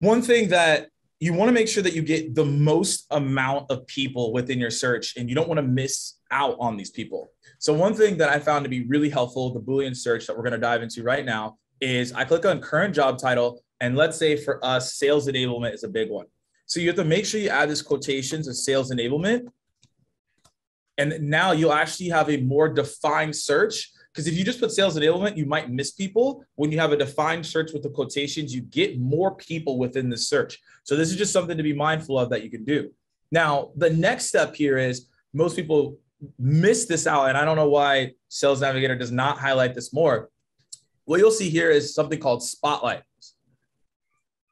one thing that you want to make sure that you get the most amount of people within your search, and you don't want to miss out on these people. So one thing that I found to be really helpful, the Boolean search that we're going to dive into right now, is I click on current job title. And let's say for us, sales enablement is a big one. So you have to make sure you add this quotations of sales enablement. And now you'll actually have a more defined search. Because if you just put sales enablement, you might miss people. When you have a defined search with the quotations, you get more people within the search. So this is just something to be mindful of that you can do. Now, the next step here is most people miss this out. And I don't know why Sales Navigator does not highlight this more. What you'll see here is something called Spotlight.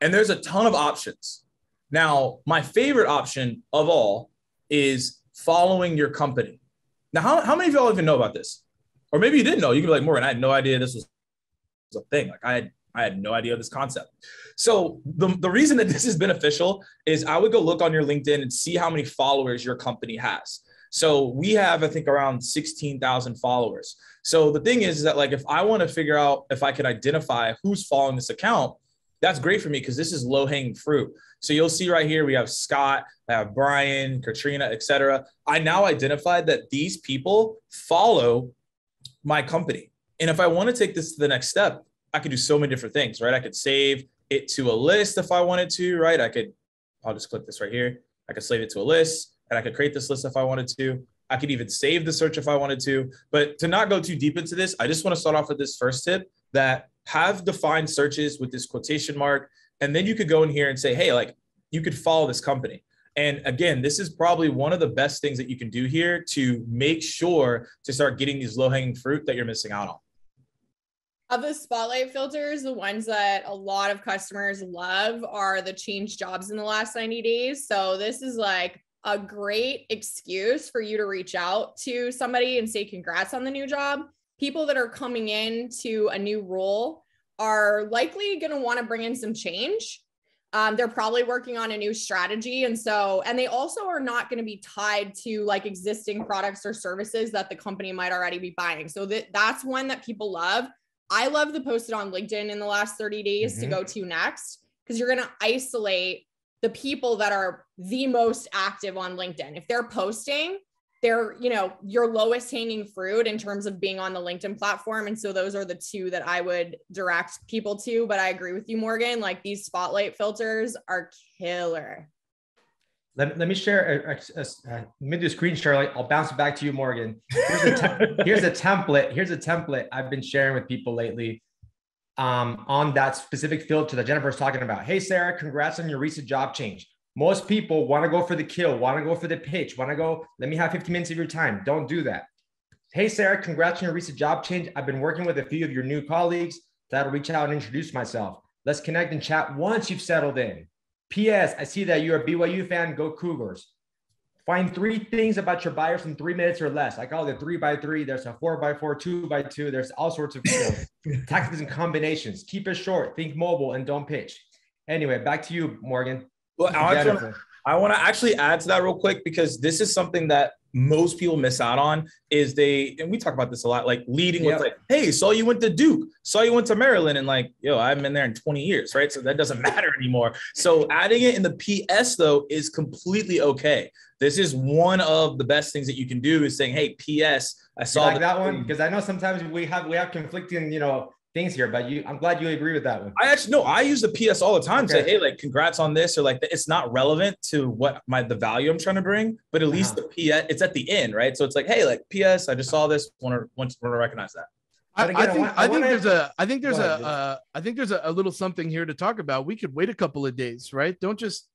And there's a ton of options. Now, my favorite option of all is following your company. Now, how many of y'all even know about this? Or maybe you didn't know. You could be like, Morgan, I had no idea this was a thing. Like I had no idea of this concept. So the reason that this is beneficial is I would go look on your LinkedIn and see how many followers your company has. So we have, I think, around 16,000 followers. So the thing is that, like, if I want to figure out if I can identify who's following this account, that's great for me because this is low-hanging fruit. So you'll see right here, we have Scott, I have Brian, Katrina, etc. I now identified that these people follow my company. And if I want to take this to the next step, I could do so many different things, right? I could save it to a list if I wanted to, right? I'll just click this right here. I could save it to a list, and I could create this list if I wanted to. I could even save the search if I wanted to. But to not go too deep into this, I just want to start off with this first tip, that have defined searches with this quotation mark. And then you could go in here and say, hey, like, you could follow this company. And again, this is probably one of the best things that you can do here to make sure to start getting these low-hanging fruit that you're missing out on. Of the spotlight filters, the ones that a lot of customers love are the change jobs in the last 90 days. So this is like a great excuse for you to reach out to somebody and say congrats on the new job. People that are coming into a new role are likely going to want to bring in some change. They're probably working on a new strategy. And they also are not going to be tied to like existing products or services that the company might already be buying. So that's one that people love. I love the posted on LinkedIn in the last 30 days to go to next, because you're going to isolate the people that are the most active on LinkedIn. If they're posting, they're, your lowest hanging fruit in terms of being on the LinkedIn platform. And so those are the two that I would direct people to. But I agree with you, Morgan, like these spotlight filters are killer. Let me share, let me do a screen share. I'll bounce it back to you, Morgan. Here's a template I've been sharing with people lately on that specific filter that Jennifer's talking about. Hey, Sarah, congrats on your recent job change. Most people want to go for the kill, want to go for the pitch, want to go, let me have 15 minutes of your time. Don't do that. Hey, Sarah, congrats on your recent job change. I've been working with a few of your new colleagues. Thought I'd reach out and introduce myself. Let's connect and chat once you've settled in. P.S. I see that you're a BYU fan. Go Cougars. Find 3 things about your buyers in 3 minutes or less. I call it a 3x3. There's a 4x4, 2x2. There's all sorts of tactics and combinations. Keep it short. Think mobile and don't pitch. Anyway, back to you, Morgan. Well, I want to actually add to that real quick, because this is something that most people miss out on is and we talk about this a lot, like leading with like, hey, saw you went to Duke, saw you went to Maryland, and like, yo, I haven't been there in 20 years, right? So that doesn't matter anymore. So adding it in the PS though is completely okay. This is one of the best things that you can do, is saying, hey, PS, I saw that one, because I know sometimes we have conflicting, things here, but I'm glad you agree with that one. I use the PS all the time. Okay. Say, hey, like, congrats on this, or like, it's not relevant to what the value I'm trying to bring, but at least the PS, it's at the end, right? So it's like, hey, like, PS, I just saw this, want to recognize that. I think there's a little something here to talk about. We could wait a couple of days, right? Don't just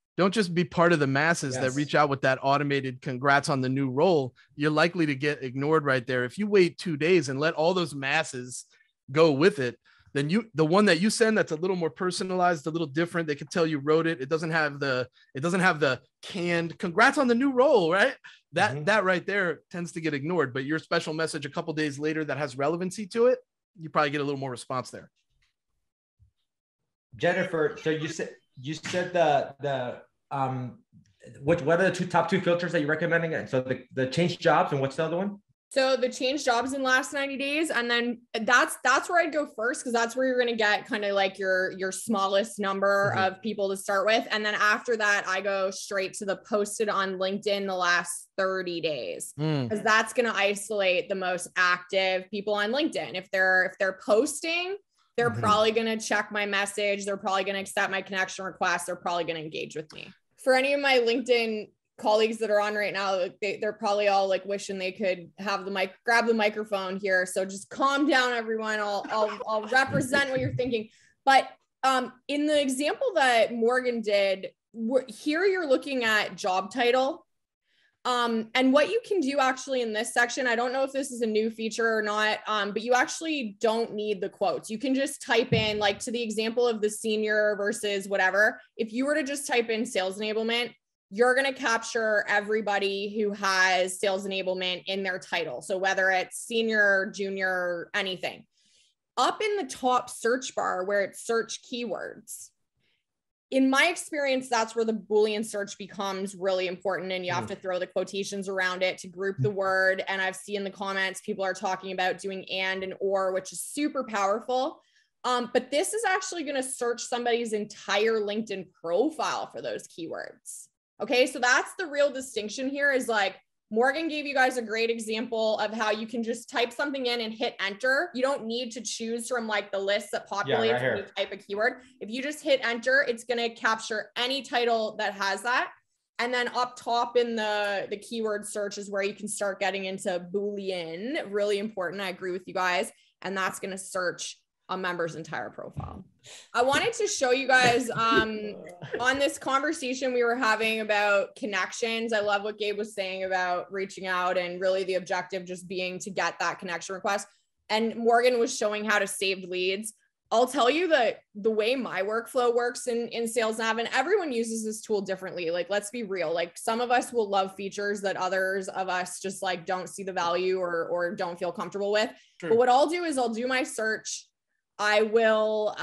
be part of the masses that reach out with that automated congrats on the new role. You're likely to get ignored right there. If you wait 2 days and let all those masses go with it, then the one that you send that's a little more personalized, a little different, they can tell you wrote it. It doesn't have the canned congrats on the new role, right? That right there tends to get ignored. But your special message a couple days later that has relevancy to it, you probably get a little more response there. Jennifer, so you said what are the top two filters that you're recommending? So the change jobs, and what's the other one? So the change jobs in the last 90 days. And then that's where I'd go first, because that's where you're going to get kind of like your smallest number of people to start with. And then after that, I go straight to the posted on LinkedIn the last 30 days, because that's going to isolate the most active people on LinkedIn. If they're posting, they're probably going to check my message. They're probably going to accept my connection request. They're probably going to engage with me. For any of my LinkedIn colleagues that are on right now, they're probably all like wishing they could have grab the microphone here. So just calm down, everyone. I'll represent what you're thinking. But in the example that Morgan did, here you're looking at job title. And what you can do actually in this section, I don't know if this is a new feature or not, but you actually don't need the quotes. You can just type in, like, to the example of the senior versus whatever. If you were to just type in sales enablement, you're going to capture everybody who has sales enablement in their title. So whether it's senior, junior, anything. Up in the top search bar where it's search keywords, in my experience, that's where the Boolean search becomes really important, and you have to throw the quotations around it to group the word. And I've seen in the comments, people are talking about doing and or, which is super powerful. But this is actually going to search somebody's entire LinkedIn profile for those keywords. Okay, so that's the real distinction here, is like Morgan gave you guys a great example of how you can just type something in and hit enter. You don't need to choose from like the list that populates when you type a keyword. If you just hit enter, it's going to capture any title that has that. And then up top in the keyword search is where you can start getting into Boolean. Really important. I agree with you guys. And that's going to search a member's entire profile. I wanted to show you guys on this conversation we were having about connections. I love what Gabe was saying about reaching out, and really the objective just being to get that connection request. And Morgan was showing how to save leads. I'll tell you that the way my workflow works in Sales Nav, and everyone uses this tool differently. Like, let's be real. Like, some of us will love features that others of us just like don't see the value or don't feel comfortable with. True. But what I'll do is I'll do my search. I will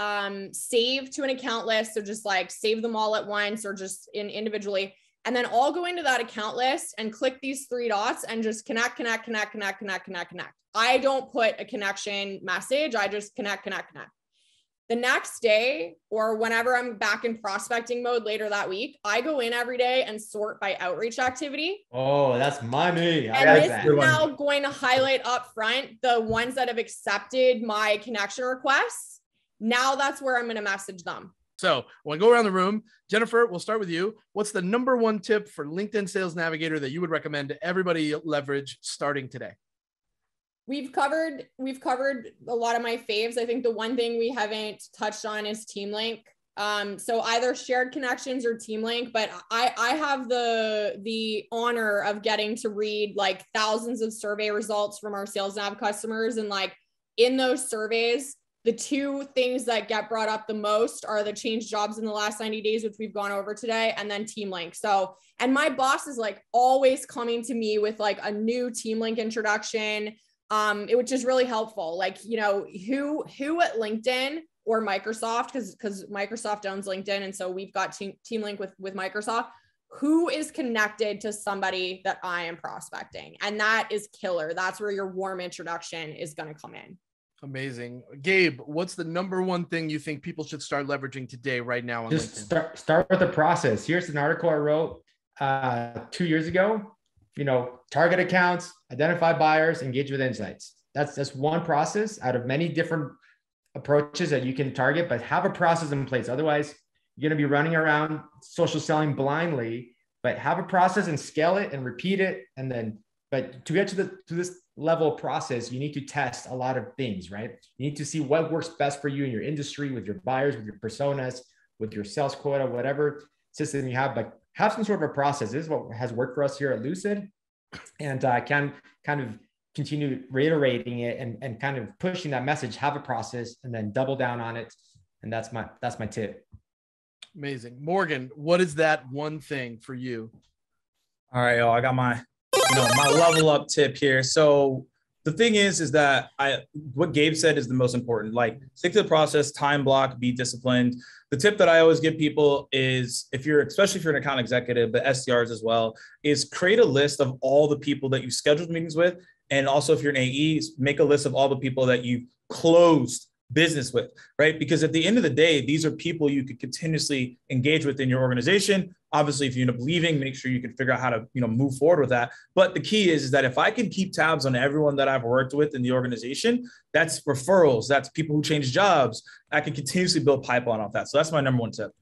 save to an account list. So just like save them all at once or just individually. And then I'll go into that account list and click these three dots and just connect. I don't put a connection message. I just connect. The next day, or whenever I'm back in prospecting mode later that week, I go in every day and sort by outreach activity. Oh, that's money. And this is now going to highlight up front the ones that have accepted my connection requests. Now that's where I'm going to message them. So when I go around the room, Jennifer, we'll start with you. What's the number one tip for LinkedIn Sales Navigator that you would recommend to everybody leverage starting today? We've covered a lot of my faves. I think the one thing we haven't touched on is Team Link. So either shared connections or Team Link, but I have the honor of getting to read like thousands of survey results from our Sales Nav customers. And like in those surveys, the two things that get brought up the most are the change jobs in the last 90 days, which we've gone over today, and then Team Link. So, and my boss is like always coming to me with like a new Team Link introduction, which is really helpful. Like, you know, who at LinkedIn or Microsoft, because Microsoft owns LinkedIn. And so we've got Team Link with Microsoft, who is connected to somebody that I am prospecting. And that is killer. That's where your warm introduction is going to come in. Amazing. Gabe, what's the number one thing you think people should start leveraging today, right now on Just LinkedIn? Start with the process. Here's an article I wrote 2 years ago. You know, target accounts, identify buyers, engage with insights. That's one process out of many different approaches that you can target, but have a process in place. Otherwise, you're going to be running around social selling blindly, but have a process and scale it and repeat it. And then, but to get to this level of process, you need to test a lot of things, right? You need to see what works best for you in your industry, with your buyers, with your personas, with your sales quota, whatever system you have, but have some sort of a process. This is what has worked for us here at Lucid. And I can kind of continue reiterating it and kind of pushing that message, have a process, and then double down on it. And that's my tip. Amazing. Morgan, what is that one thing for you? All right, I got my level up tip here. So the thing is that what Gabe said is the most important. Like, stick to the process, time block, be disciplined. The tip that I always give people is, especially if you're an account executive, but SDRs as well, is create a list of all the people that you scheduled meetings with And also if you're an AE, make a list of all the people that you've closed business with, right? Because at the end of the day, these are people you could continuously engage with in your organization. Obviously, if you end up leaving, make sure you can figure out how to, move forward with that. But the key is that if I can keep tabs on everyone that I've worked with in the organization, that's referrals, that's people who change jobs. I can continuously build pipeline off that. So that's my number one tip.